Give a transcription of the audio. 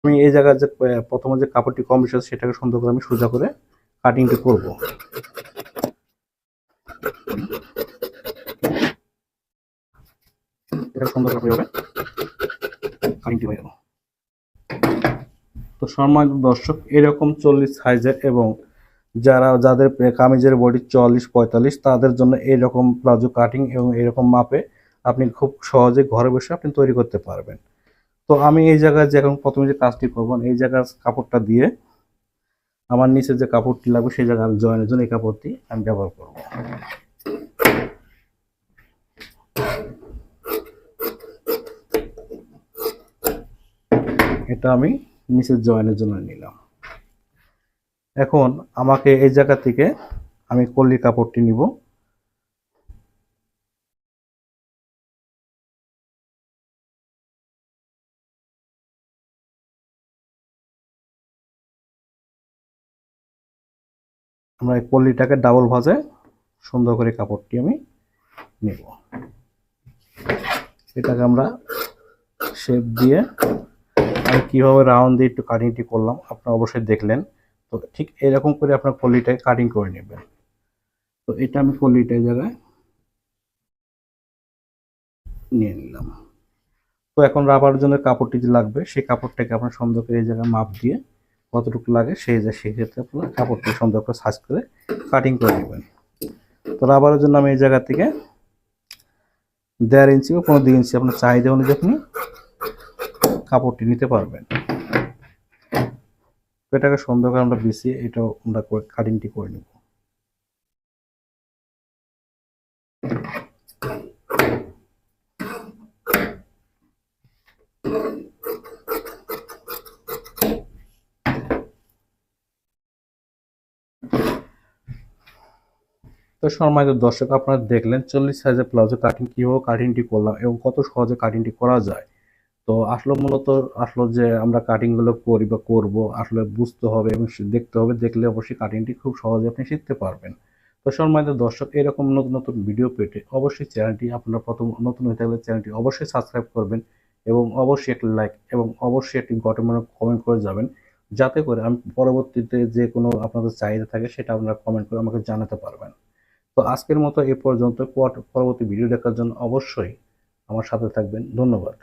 আমি এই জায়গায় যে প্রথমে যে কাপড়টি কম বেশি আছে সেটাকে সুন্দর করে আমি সোজা করে কাটিংটি করব। এটা সুন্দর করে হবে কাটিংটি হয়ে গেল। তো সম্মানিত দর্শক, এরকম 40 সাইজের এবং যাদের কামিজের বডি 44-45 তাদের জন্য এইরকম প্লাজো কাটিং এবং এরকম মাপে আপনি খুব সহজে ঘরে বসে আপনি তৈরি করতে পারবেন। তো আমি এই জায়গায় যে এখন প্রথমে যে কাজটি করবো, এই জায়গার কাপড়টা দিয়ে আমার নিচে যে কাপড়টি লাগবে সেই জায়গায় আমি জয়েনের জন্য এই কাপড়টি আমি ব্যবহার করব। এটা আমি নিচের জয়েনের জন্য নিলাম। এখন আমাকে এই জায়গা থেকে আমি কলির কাপড়টি নিব। আমরা এই কলিটাকে ডাবল ভাঁজে সুন্দর করে কাপড়টি আমি নেব। এটাকে আমরা শেপ দিয়ে আমি কীভাবে রাউন্ড দিয়ে একটু কাটিংটি করলাম আপনারা অবশ্যই দেখলেন। তো ঠিক এরকম করে আপনার কলিটাকে কাটিং করে নেবেন। তো এটা আমি কলিটা জায়গায় নিয়ে নিলাম। তো এখন রাবারের জন্য কাপড়টি যে লাগবে সেই কাপড়টাকে আপনার সুন্দর করে এই জায়গায় মাপ দিয়ে কতটুকু লাগে সেক্ষেত্রে আপনার কাপড়টি সুন্দর করে সাইজ করে কাটিং করে নেবেন। তো রাবারের জন্য আমি এই জায়গা থেকে 1.5 ইঞ্চি বা 15 ইঞ্চি আপনার চাহিদা অনুযায়ী আপনি কাপড়টি নিতে পারবেন। এটাকে সুন্দর করে আমরা বিছিয়ে এটাও আমরা কাটিংটি করে নেব। তো সম্মানিত দর্শক, আপনারা দেখলেন 40 সাইজের প্লাজো কাটিং কীভাবে কাটিংটি করলাম এবং কত সহজে কাটিংটি করা যায়। তো আসলে মূলত যে আমরা কাটিংগুলো করি বা করব আসলে বুঝতে হবে এবং দেখতে হবে, দেখলে অবশ্যই কাটিংটি খুব সহজে আপনি শিখতে পারবেন। তো সম্মানিত দর্শক, এরকম নতুন নতুন ভিডিও পেতে অবশ্যই চ্যানেলটি আপনারা প্রথম নতুন হয়ে থাকলে চ্যানেলটি অবশ্যই সাবস্ক্রাইব করবেন এবং অবশ্যই একটি লাইক এবং অবশ্যই একটি গঠনমূলক কমেন্ট করে যাবেন, যাতে করে আমি পরবর্তীতে যে কোনো আপনাদের চাহিদা থাকে সেটা আপনারা কমেন্ট করে আমাকে জানাতে পারবেন। তো আজকের মতো এ পর্যন্ত। পরবর্তী ভিডিও দেখার জন্য অবশ্যই আমার সাথে থাকবেন। ধন্যবাদ।